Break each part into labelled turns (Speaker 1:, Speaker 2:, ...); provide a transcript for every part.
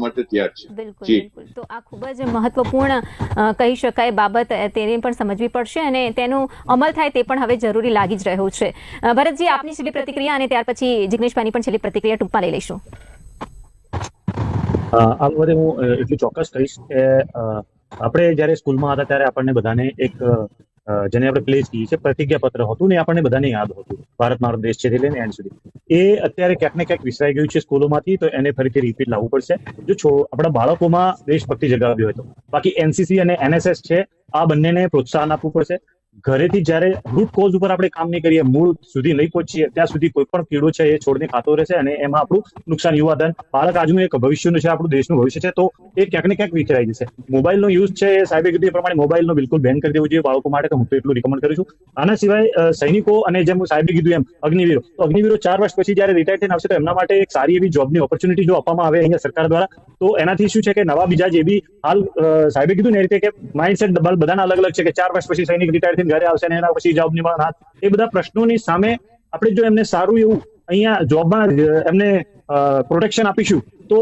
Speaker 1: માટે તૈયાર છે.
Speaker 2: બિલકુલ બિલકુલ. તો આ ખૂબ જ મહત્વપૂર્ણ કહી શકાય બાબત, તેને પણ સમજવી પડશે અને તેનું અમલ થાય તે પણ હવે જરૂરી લાગી જ રહ્યું છે. ભરતજી, આપની છેલ્લી પ્રતિક્રિયા અને ત્યાર પછી જિગ્નેશભાઈની પણ છેલ્લી પ્રતિક્રિયા ટૂંકમાં લઈ લઈશું.
Speaker 3: આ બાબતે હું એટલું ચોક્કસ કહીશ કે આપણે જયારે સ્કૂલમાં હતા ત્યારે આપણને બધાને એક જેને આપણે પ્લેસ કહીએ છીએ પ્રતિજ્ઞા પત્ર હતું ને આપણને બધાને યાદ હતું, ભારત મારો દેશ છે લઈને એન્ડ સુધી. એ અત્યારે ક્યાંક ને ક્યાંક વિસરાઈ ગયું છે સ્કૂલોમાંથી, તો એને ફરીથી રિપીટ લાવવું પડશે જો આપણા બાળકોમાં દેશભક્તિ જગાવવી હોય તો. બાકી એનસીસી અને એનએસએસ છે, આ બંનેને પ્રોત્સાહન આપવું પડશે. ઘરેથી જયારે રૂટ કોઝ ઉપર આપણે કામ નહીં કરીએ, મૂળ સુધી નહીં પહોંચીએ, ત્યાં સુધી કોઈ પણ કીડો છે એ છોડને ખાતો રહેશે અને એમાં આપણું નુકસાન યુવાધન, બાળક આજનું એક ભવિષ્યનું છે, આપણું દેશનું ભવિષ્ય છે, તો એ ક્યાંક ને ક્યાંક વિખરાઈ જશે. મોબાઈલનો યુઝ છે એ સાહેબે કીધું એ પ્રમાણે મોબાઈલનો બિલકુલ બેન કરી દેવું જોઈએ બાળકો માટે, તો હું તો એટલું રિકમેન્ડ કરું છું. આના સિવાય સૈનિકો અને જેમ સાહેબે કીધું એમ અગ્નિવીરો, તો અગ્નિવીરો 4 વર્ષ પછી જયારે રિટાયર થઈને આવશે તો એમના માટે એક સારી એવી જોબની ઓપોર્ચ્યુનિટી જો આપવામાં આવે અહીંયા સરકાર દ્વારા, તો એનાથી શું છે કે નવા બીજા જે બી હાલ સાહેબે કીધું ને એ રીતે કે માઇન્ડસેટ બધાના અલગ અલગ છે કે 4 વર્ષ પછી સૈનિક રિટાયર થઈને ઘરે આવશે અને એના પછી જોબની વાત, એ બધા પ્રશ્નોની સામે આપણે જો એમને સારું એવું અહીંયા જોબમાં એમને પ્રોટેક્શન આપીશું તો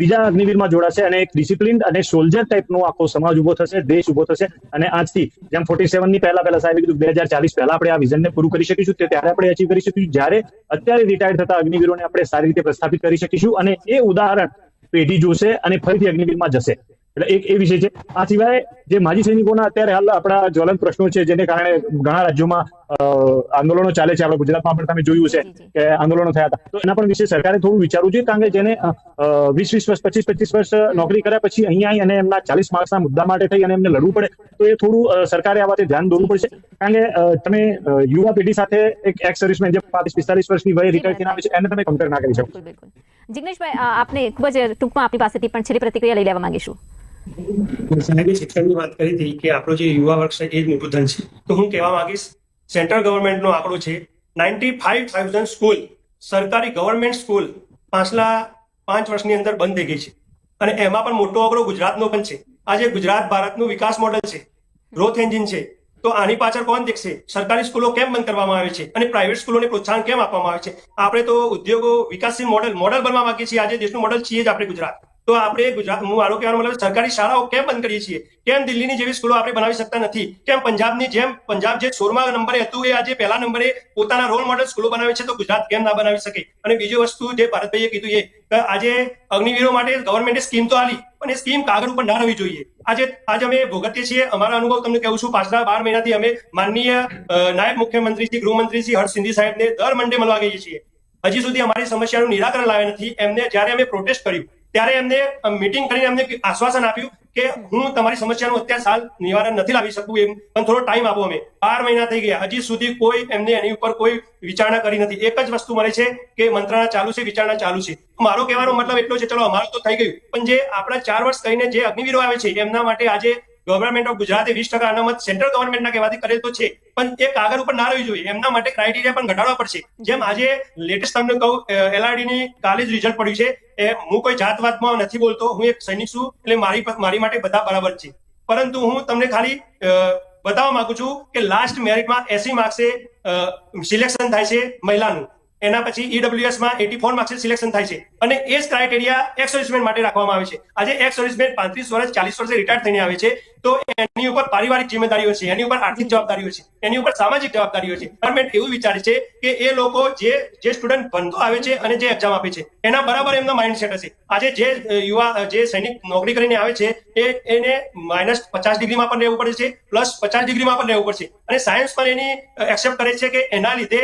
Speaker 3: બીજા અગ્નિવીરમાં જોડાશે અને એક ડિસિપ્લિન અને સોલ્જર ટાઈપનો આખો સમાજ ઉભો થશે, દેશ ઉભો થશે. અને આજથી જેમ 47 ની પહેલા સાહેબે કીધું 2040 પહેલા આપણે આ વિઝનને પૂરું કરી શકીશું, ત્યારે આપણે અચીવ કરી શકીશું જ્યારે અત્યારે રિટાયર થતા અગ્નિવીરોને આપણે સારી રીતે પ્રસ્થાપિત કરી શકીશું. અને એ ઉદાહરણ પેઢી જોશે અને ફરીથી અગ્નિવીરમાં જશે. એટલે એક એ વિષય છે. આ સિવાય જે માજી સૈનિકોના અત્યારે હાલ આપણા જ્વલંત પ્રશ્નો છે જેને કારણે ઘણા રાજ્યોમાં આંદોલનો ચાલે છે, આપણા ગુજરાતમાં પણ તમે જોયું છે કે આંદોલનો થયા હતા, તો એના પણ વિશે સરકારે થોડું વિચારવું જોઈએ. કારણ કે જેને 20 વર્ષ 25 વર્ષ નોકરી કર્યા પછી અહીંયા આવી અને એમના 40 માર્ક્સના મુદ્દા માટે થઈ અને એમને લડવું પડે, તો એ થોડું સરકારે આ વાતે ધ્યાન દોરવું પડશે. કારણ કે તમે યુવા પેઢી સાથે એક એક્સ સર્વિસમેન જે 35-45 વર્ષની વયે રિટાયર થઈને આવે છે એને તમે કમ્પેર ના કરી શકો.
Speaker 2: જિગ્નેશભાઈ, આપને ખૂબ જ ટૂંકમાં આપની પાસેથી પણ છેલ્લી પ્રતિક્રિયા લઈ લેવા માંગીશું.
Speaker 4: સાહેબે શિક્ષણની વાત કરી હતી કે આપણો જે યુવા વર્ગ છે એ જ મોટું ધન છે, તો હું કહેવા માંગીશ સેન્ટ્રલ ગવર્મેન્ટનો આંકડો છે 95,000 સ્કૂલ, સરકારી ગવર્મેન્ટ સ્કૂલ પાછલા 5 વર્ષની અંદર બંધ થઈ ગઈ છે. અને એમાં પણ મોટો આંકડો ગુજરાતનો પણ છે. આજે ગુજરાત ભારતનું વિકાસ મોડેલ છે, ગ્રોથ એન્જિન છે, તો આની પાછળ કોણ દેખશે? સરકારી સ્કૂલો કેમ બંધ કરવામાં આવે છે અને પ્રાઇવેટ સ્કૂલોને પ્રોત્સાહન કેમ આપવામાં આવે છે? આપણે તો ઉદ્યોગો વિકાસશીલ મોડેલ બનવા માંગીએ છીએ. આજે દેશનું મોડેલ છીએ જ આપણે ગુજરાત, તો આપણે ગુજરાત, હું મારો કહેવાનો મતલબ સરકારી શાળાઓ કેમ બંધ કરીએ છીએ? કેમ દિલ્હીની જેવી સ્કૂલો આપણે બનાવી શકતા નથી? કેમ પંજાબની જેમ, પંજાબ જે 16મા નંબરે હતું એ આજે પહેલા નંબરે પોતાના રોલ મોડેલ સ્કૂલો બનાવે છે, તો ગુજરાત કેમ ના બનાવી શકે? અને બીજી વસ્તુ જે ભારતભાઈએ કીધું એ કે આજે અગ્નિવીરો માટે ગવર્મેન્ટે સ્કીમ તો આલી, પણ એ સ્કીમ કાગળ ઉપર ના રહેવી જોઈએ. આજે અમે ભોગવીએ છીએ. અમારા અનુભવ તમને કહું છું, પાછલા 12 મહિનાથી અમે માનનીય નાયબ મુખ્યમંત્રી શ્રી ગૃહમંત્રી શ્રી હર્ષ સંઘવી સાહેબને દર મંડે મળવા ગઈએ છીએ. હજી સુધી અમારી સમસ્યાનું નિરાકરણ લાવ્યા નથી. એમને જ્યારે અમે પ્રોટેસ્ટ કર્યું ત્યારે એમને મીટિંગ કરીને એમને આશ્વાસન આપ્યું કે હું તમારી સમસ્યાનું અત્યારે હાલ નિવારણ નથી લાવી શકું એમ, પણ થોડો ટાઈમ આપો. અમે 12 મહિના થઈ ગયા, હજી સુધી કોઈ એમને એની ઉપર કોઈ વિચારણા કરી નથી. એક જ વસ્તુ મળે છે કે મંત્રણા ચાલુ છે, વિચારણા ચાલુ છે. મારો કહેવાનો મતલબ એટલો છે, ચલો અમારું તો થઈ ગયું, પણ જે આપણા 4 વર્ષ કહીને જે અગ્નિવીરો આવે છે એમના માટે આજે ગવર્મેન્ટ ઓફ ગુજરાતે 20% અનામત સેન્ટ્રલ ગવર્મેન્ટના કહેવાથી કરેલ તો છે, પણ એ કાગળ ઉપર ના રહેવી જોઈએ. એમના માટે ક્રાઇટેરિયા પણ ઘટાડવા પડશે. જેમ આજે લેટેસ્ટ તમને કહું, LRD ની કાલે જ રિઝલ્ટ પડ્યું છે. હું કોઈ જાતવાતમાં નથી બોલતો, હું એક સૈનિક છું, એટલે મારી માટે બધા બરાબર છે. પરંતુ હું તમને ખાલી બતાવવા માંગુ છું કે લાસ્ટ મેરિટમાં 80 માર્ક્સે સિલેક્શન થાય છે મહિલાનું, એના પછી EWS માં 84 માર્ક્સે સિલેક્શન થાય છે, અને એ જ ક્રાઇટેરિયા એક્સ સર્વિસમેન માટે રાખવામાં આવે છે. આજે એક્સ સર્વિસમેન 35 વર્ષ 40 વર્ષે રિટાયર થઈને આવે છે, તો એની ઉપર પારિવારિક જિમ્મેદારીઓ છે, એની ઉપર આર્થિક જવાબદારીઓ છે, એની ઉપર સામાજિક જવાબદારીઓ છે. ગવર્મેન્ટ એવું વિચારે છે કે એ લોકો જે સ્ટુડન્ટ ભણતો આવે છે અને જે એક્ઝામ આપે છે એના બરાબર એમનો માઇન્ડસેટ હશે. આજે જે યુવા જે સૈનિક નોકરી કરીને આવે છે એને -50 ડિગ્રીમાં પણ રહેવું પડે છે, +50 ડિગ્રીમાં પણ રહેવું પડશે, અને સાયન્સ પણ એની એક્સેપ્ટ કરે છે કે એના લીધે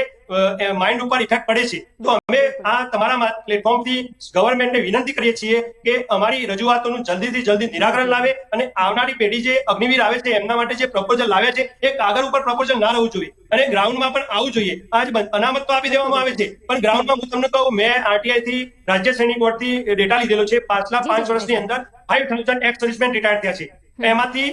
Speaker 4: માઇન્ડ ઉપર ઇફેક્ટ પડે છે. તો અમે આ તમારા પ્લેટફોર્મથી ગવર્મેન્ટને વિનંતી કરીએ છીએ કે અમારી રજૂઆતોનું જલ્દીથી જલ્દી નિરાકરણ લાવે અને આવનારી પેઢી જે અગ્નિવીર આવે છે એમના માટે જે પ્રપોઝલ લાવ્યા છે એ કાગળ ઉપર પ્રપોઝલ ના રહેવું જોઈએ અને ગ્રાઉન્ડમાં પણ આવવું જોઈએ. આજ અનામત તો આપી દેવામાં આવે છે, પણ ગ્રાઉન્ડમાં હું તમને કહું, મેં RTI થી રાજ્ય સૈનિક બોર્ડથી ડેટા લીધેલો છે. પાછલા 5 વર્ષની અંદર 5000 એક્સ સર્વિસમેન રિટાયર થયા છે. એમાંથી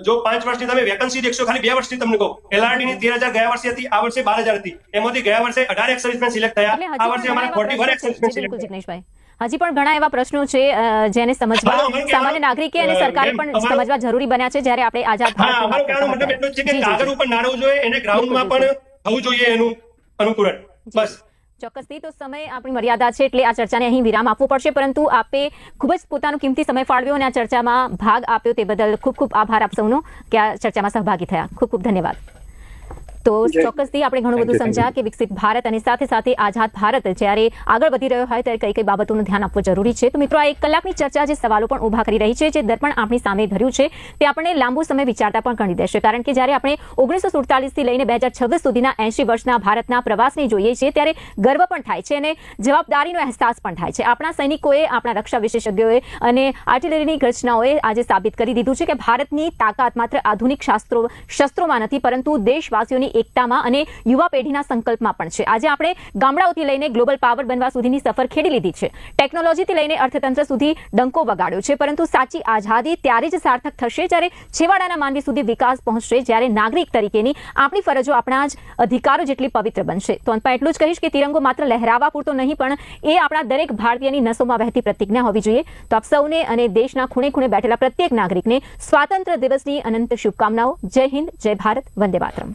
Speaker 4: જો 5 વર્ષની તમે વેકન્સી દેખશો, ખાલી 2 વર્ષની તમને કહું, LRD ની 13,000 ગયા વર્ષે હતી, આ વર્ષે 12,000 હતી. એમાંથી ગયા વર્ષે 18 એક્સ સર્વિસમેન સિલેક્ટ થયા, આ વર્ષે અમારા 41 એક્સ સર્વિસમેન સિલેક્ટ થયા.
Speaker 2: હજી પણ ઘણા એવા પ્રશ્નો છે જેને સમજવા સામાન્ય નાગરિકે અને સરકારે પણ સમજવા જરૂરી બન્યા છે જ્યારે આપણે આઝાદ
Speaker 4: અમારો કહેવાનો મતલબ એટલો જ છે કે કાગળ ઉપર ના રહેવું જોઈએ, એને ગ્રાઉન્ડમાં પણ થવું જોઈએ એનું અનુકૂળ. બસ
Speaker 2: ચોક્કસથી તો સમય આપણી મર્યાદા છે એટલે આ ચર્ચાને અહીં વિરામ આપવો પડશે, પરંતુ આપે ખૂબ જ પોતાનો કિંમતી સમય ફાળવ્યો અને આ ચર્ચામાં ભાગ આપ્યો તે બદલ ખૂબ ખૂબ આભાર આપ સૌનો કે આ ચર્ચામાં સહભાગી થયા. ખૂબ ખૂબ ધન્યવાદ. તો ચોક્કસથી આપણે ઘણું બધું સમજ્યા કે વિકસિત ભારત અને સાથે સાથે આઝાદ ભારત જ્યારે આગળ વધી રહ્યો હોય ત્યારે કઈ કઈ બાબતોનું ધ્યાન આપવું જરૂરી છે. તો મિત્રો, આ 1 કલાકની ચર્ચા જે સવાલો પણ ઊભા કરી રહી છે, જે દર્પણ આપણી સામે ધર્યું છે, તે આપણને લાંબુ સમય વિચારતા પણ કરી દેશે. કારણ કે જ્યારે આપણે 1947 થી લઈને 2026 સુધીના 80 વર્ષના ભારતના પ્રવાસને જોઈએ છીએ ત્યારે ગર્વ પણ થાય છે અને જવાબદારીનો અહેસાસ પણ થાય છે. આપણા સૈનિકોએ, આપણા રક્ષા વિશેષજ્ઞોએ અને આર્ટિલરીની રચનાઓએ આજે સાબિત કરી દીધું છે કે ભારતની તાકાત માત્ર આધુનિક શસ્ત્રોમાં નથી, પરંતુ દેશવાસીઓની એકતામાં અને યુવા પેઢીના સંકલ્પમાં પણ છે. આજે આપણે ગામડાઓથી લઈને ગ્લોબલ પાવર બનવા સુધીની સફર ખેડી લીધી છે, ટેકનોલોજીથી લઈને અર્થતંત્ર સુધી ડંકો વગાડ્યો છે, પરંતુ સાચી આઝાદી ત્યારે જ સાર્થક થશે જ્યારે છેવાડાના માનવી સુધી વિકાસ પહોંચશે, જ્યારે નાગરિક તરીકેની આપણી ફરજો આપણા જ અધિકારો જેટલી પવિત્ર બનશે. તો અંતમાં એટલું જ કહીશ કે તિરંગો માત્ર લહેરાવા પૂરતો નહીં, પણ એ આપણા દરેક ભારતીયની નસોમાં વહેતી પ્રતિજ્ઞા હોવી જોઈએ. તો આપ સૌને અને દેશના ખૂણે ખૂણે બેઠેલા પ્રત્યેક નાગરિકને સ્વાતંત્ર્ય દિવસની અનંત શુભકામનાઓ. જય હિન્દ, જય ભારત, વંદે માતરમ.